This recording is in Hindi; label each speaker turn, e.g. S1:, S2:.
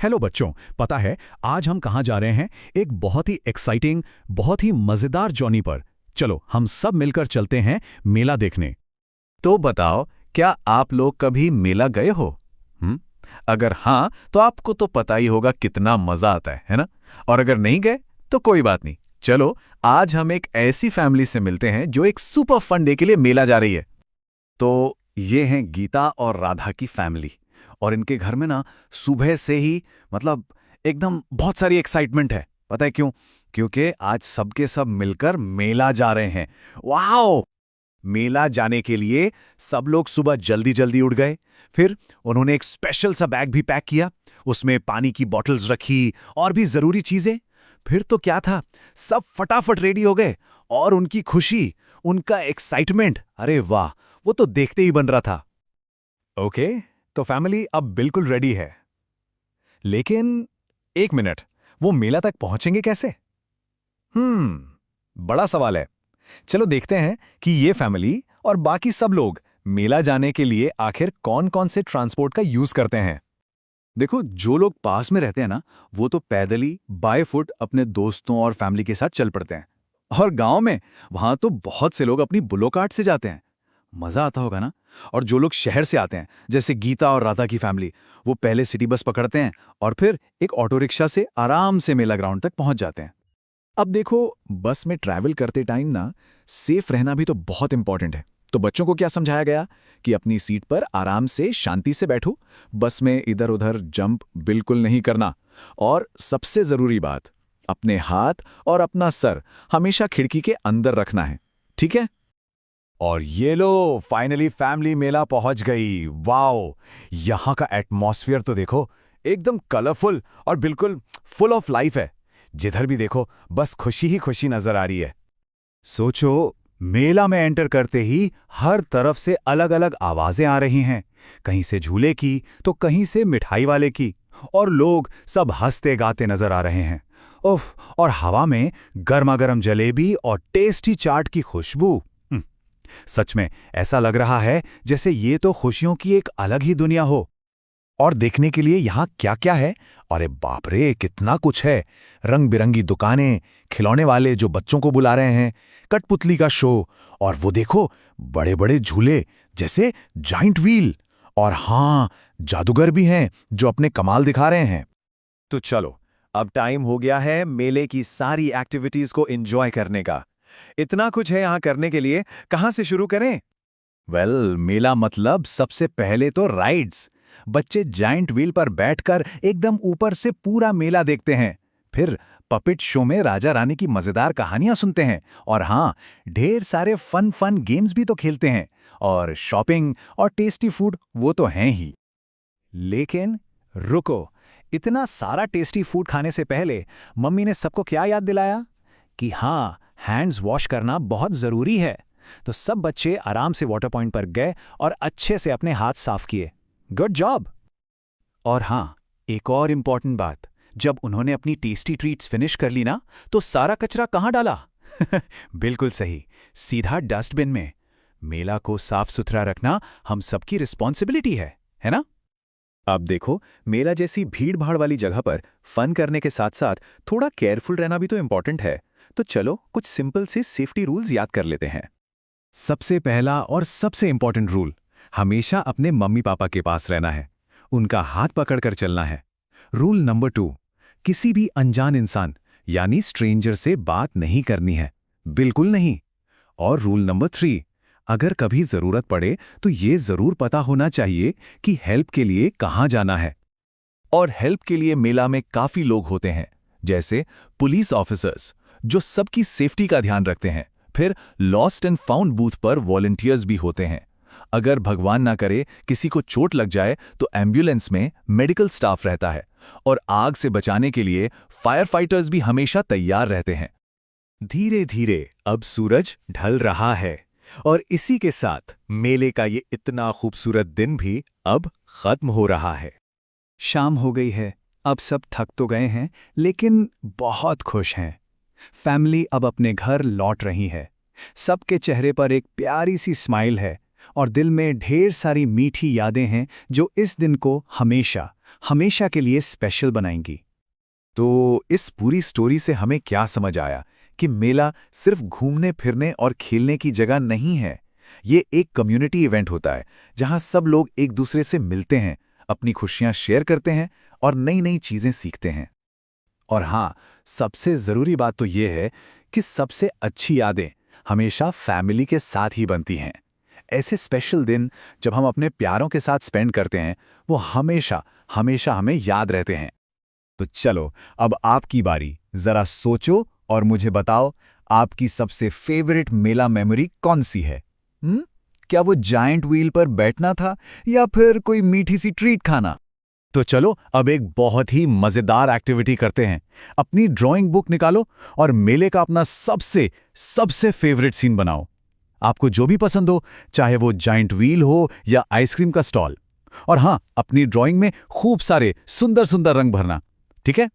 S1: हेलो बच्चों, पता है आज हम कहाँ जा रहे हैं? एक बहुत ही एक्साइटिंग, बहुत ही मजेदार जर्नी पर। चलो हम सब मिलकर चलते हैं मेला देखने।
S2: तो बताओ, क्या आप लोग कभी मेला गए हो? अगर हाँ, तो आपको तो पता ही होगा कितना मजा आता है ना? और अगर नहीं गए तो कोई बात नहीं। चलो, आज हम एक ऐसी फैमिली से मिलते हैं जो एक सुपर फन डे के लिए मेला जा रही है।
S1: तो ये हैं गीता और राधा की फैमिली, और इनके घर में ना सुबह से ही मतलब एकदम बहुत सारी एक्साइटमेंट है। पता है क्यों? क्योंकि आज सबके सब मिलकर मेला जा रहे हैं। वाओ! मेला जाने के लिए सब लोग सुबह जल्दी जल्दी उठ गए। फिर उन्होंने एक स्पेशल सा बैग भी पैक किया, उसमें पानी की बॉटल्स रखी और भी जरूरी चीजें। फिर तो क्या था, सब फटाफट रेडी हो गए, और उनकी खुशी, उनका एक्साइटमेंट, अरे वाह, वो तो देखते ही बन रहा था। ओके, तो फैमिली अब बिल्कुल रेडी है। लेकिन एक मिनट, वो मेला तक पहुंचेंगे कैसे? बड़ा सवाल है। चलो देखते हैं कि ये फैमिली और बाकी सब लोग मेला जाने के लिए आखिर कौन-कौन से ट्रांसपोर्ट का यूज करते हैं। देखो, जो लोग पास में रहते हैं ना, वो तो पैदल ही बाय फुट अपने दोस्तों और फैमिली के साथ चल पड़ते हैं। और गांव में वहां तो बहुत से लोग अपनी बुलो कार्ट से जाते हैं। मजा आता होगा ना? और जो लोग शहर से आते हैं, जैसे गीता और राधा की फैमिली, वो पहले सिटी बस पकड़ते हैं और फिर एक ऑटो रिक्शा से आराम से मेला ग्राउंड तक पहुंच जाते हैं। अब देखो, बस में ट्रैवल करते टाइम ना सेफ रहना भी तो बहुत इंपॉर्टेंट है। तो बच्चों को क्या समझाया गया कि अपनी सीट पर आराम से शांति से बैठो, बस में इधर उधर जंप बिल्कुल नहीं करना, और सबसे जरूरी बात, अपने हाथ और अपना सर हमेशा खिड़की के अंदर रखना है। ठीक है? और ये लो, फाइनली फैमिली मेला पहुंच गई। वाओ! यहाँ का एटमॉस्फेयर तो देखो, एकदम कलरफुल और बिल्कुल फुल ऑफ लाइफ है। जिधर भी देखो बस खुशी ही खुशी नजर आ रही है। सोचो, मेला में एंटर करते ही हर तरफ से अलग अलग आवाजें आ रही हैं, कहीं से झूले की तो कहीं से मिठाई वाले की, और लोग सब हंसते गाते नजर आ रहे हैं। उफ! और हवा में गर्मा गर्म जलेबी और टेस्टी चाट की खुशबू। सच में ऐसा लग रहा है जैसे ये तो खुशियों की एक अलग ही दुनिया हो। और देखने के लिए यहाँ क्या क्या है? अरे बाप रे, कितना कुछ है। रंग बिरंगी दुकानें, खिलौने वाले जो बच्चों को बुला रहे हैं, कठपुतली का शो, और वो देखो बड़े बड़े झूले जैसे जाइंट व्हील, और हाँ, जादूगर भी हैं जो अपने कमाल दिखा रहे हैं। तो चलो, अब टाइम हो गया है मेले की सारी एक्टिविटीज को एंजॉय करने का। इतना कुछ है यहाँ करने के लिए, कहाँ से शुरू करें? मेला मतलब सबसे पहले तो राइड्स। बच्चे जाइंट व्हील पर बैठकर एकदम ऊपर से पूरा मेला देखते हैं। फिर पपेट शो में राजा रानी की मजेदार कहानियां सुनते हैं, और हाँ, ढेर सारे फन गेम्स भी तो खेलते हैं। और शॉपिंग और टेस्टी फूड वो तो हैं ही। लेकिन रुको, इतना सारा टेस्टी फूड खाने से पहले मम्मी ने सबको क्या याद दिलाया? कि हाँ, हैंड्स वॉश करना बहुत जरूरी है। तो सब बच्चे आराम से वाटर पॉइंट पर गए और अच्छे से अपने हाथ साफ किए। Good job! और हाँ, एक और इम्पॉर्टेंट बात, जब उन्होंने अपनी टेस्टी ट्रीट्स फिनिश कर ली ना, तो सारा कचरा कहाँ डाला? बिल्कुल सही, सीधा डस्टबिन में। मेला को साफ सुथरा रखना हम सबकी रिस्पॉन्सिबिलिटी है ना? अब देखो, मेला जैसी भीड़ भाड़ वाली जगह पर फन करने के साथ साथ थोड़ा केयरफुल रहना भी तो इम्पॉर्टेंट है। तो चलो कुछ सिंपल से सेफ्टी रूल्स याद कर लेते हैं। सबसे पहला और सबसे इंपॉर्टेंट रूल, हमेशा अपने मम्मी पापा के पास रहना है, उनका हाथ पकड़कर चलना है। रूल नंबर 2, किसी भी अनजान इंसान यानी स्ट्रेंजर से बात नहीं करनी है, बिल्कुल नहीं। और रूल नंबर 3, अगर कभी जरूरत पड़े तो ये जरूर पता होना चाहिए कि हेल्प के लिए कहाँ जाना है। और हेल्प के लिए मेला में काफी लोग होते हैं, जैसे पुलिस ऑफिसर्स जो सबकी सेफ्टी का ध्यान रखते हैं। फिर लॉस्ट एंड फाउंड बूथ पर वॉलंटियर्स भी होते हैं। अगर भगवान ना करे किसी को चोट लग जाए तो एम्बुलेंस में मेडिकल स्टाफ रहता है, और आग से बचाने के लिए फायर फाइटर्स भी हमेशा तैयार रहते हैं। धीरे धीरे अब सूरज ढल रहा है, और इसी के साथ मेले का ये इतना खूबसूरत दिन भी अब खत्म हो रहा है। शाम हो गई है, अब सब थक तो गए हैं लेकिन बहुत खुश हैं। फैमिली अब अपने घर लौट रही है। सबके चेहरे पर एक प्यारी सी स्माइल है, और दिल में ढेर सारी मीठी यादें हैं जो इस दिन को हमेशा हमेशा के लिए स्पेशल बनाएंगी। तो इस पूरी स्टोरी से हमें क्या समझ आया कि मेला सिर्फ घूमने फिरने और खेलने की जगह नहीं है। ये एक कम्युनिटी इवेंट होता है जहां सब लोग एक दूसरे से मिलते हैं, अपनी खुशियां शेयर करते हैं और नई नई चीजें सीखते हैं। और हाँ, सबसे जरूरी बात तो ये है कि सबसे अच्छी यादें हमेशा फैमिली के साथ ही बनती हैं। ऐसे स्पेशल दिन जब हम अपने प्यारों के साथ स्पेंड करते हैं, वो हमेशा हमेशा हमें याद रहते हैं।
S3: तो चलो, अब आपकी बारी। जरा सोचो और मुझे बताओ, आपकी सबसे फेवरेट मेला मेमोरी कौन सी है? क्या वो जायंट व्हील पर बैठना था या फिर कोई मीठी सी ट्रीट खाना?
S1: तो चलो अब एक बहुत ही मजेदार एक्टिविटी करते हैं। अपनी ड्राइंग बुक निकालो और मेले का अपना सबसे सबसे फेवरेट सीन बनाओ। आपको जो भी पसंद हो, चाहे वो जायंट व्हील हो या आइसक्रीम का स्टॉल। और हाँ, अपनी ड्राइंग में खूब सारे सुंदर सुंदर रंग भरना, ठीक है?